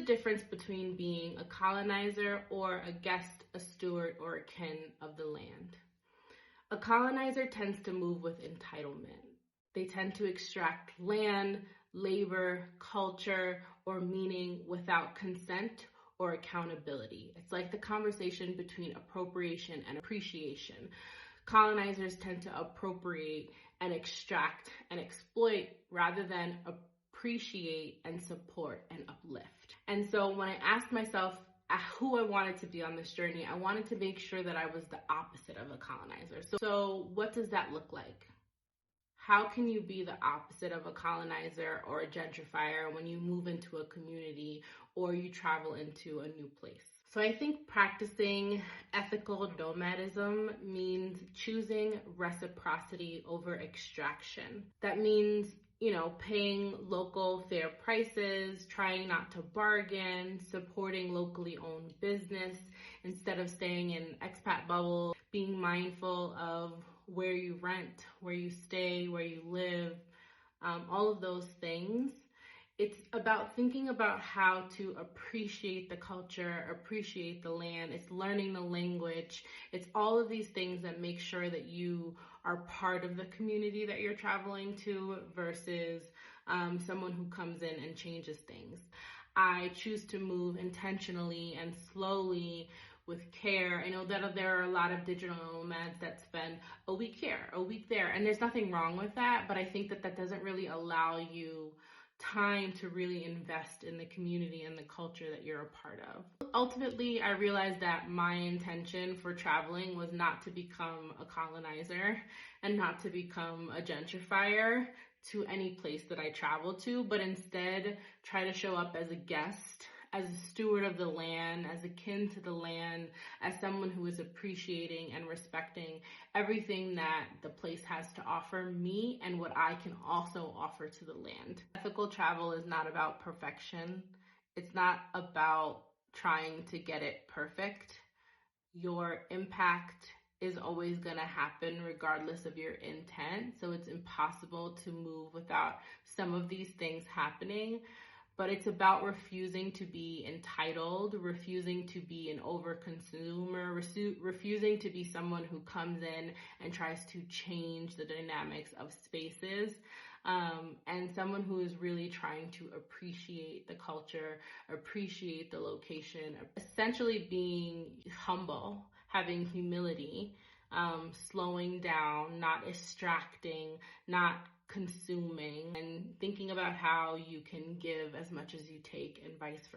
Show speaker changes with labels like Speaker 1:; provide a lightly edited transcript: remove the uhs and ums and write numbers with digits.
Speaker 1: difference between being a colonizer or a guest, a steward, or a kin of the land. A colonizer tends to move with entitlement. They tend to extract land, labor, culture, or meaning without consent or accountability. It's like the conversation between appropriation and appreciation. Colonizers tend to appropriate and extract and exploit rather than appreciate and support and uplift. And so when I asked myself who I wanted to be on this journey, I wanted to make sure that I was the opposite of a colonizer. So what does that look like? How can you be the opposite of a colonizer or a gentrifier when you move into a community or you travel into a new place? So I think practicing ethical nomadism means choosing reciprocity over extraction. That means, paying local fair prices, trying not to bargain, supporting locally owned business instead of staying in expat bubbles, being mindful of where you rent, where you stay, where you live, all of those things. It's about thinking about how to appreciate the culture, appreciate the land. It's learning the language. It's all of these things that make sure that you are part of the community that you're traveling to versus someone who comes in and changes things. I choose to move intentionally and slowly with care. I know that there are a lot of digital nomads that spend a week here, a week there, and there's nothing wrong with that, but I think that doesn't really allow you time to really invest in the community and the culture that you're a part of. Ultimately, I realized that my intention for traveling was not to become a colonizer and not to become a gentrifier to any place that I travel to, but instead try to show up as a guest, as a steward of the land, as akin to the land, as someone who is appreciating and respecting everything that the place has to offer me and what I can also offer to the land. Ethical travel is not about perfection. It's not about trying to get it perfect. Your impact is always going to happen regardless of your intent. So it's impossible to move without some of these things happening. But it's about refusing to be entitled, refusing to be an overconsumer, refusing to be someone who comes in and tries to change the dynamics of spaces, and someone who is really trying to appreciate the culture, appreciate the location, essentially being humble, having humility, slowing down, not extracting, not consuming, and thinking about how you can give as much as you take and vice versa.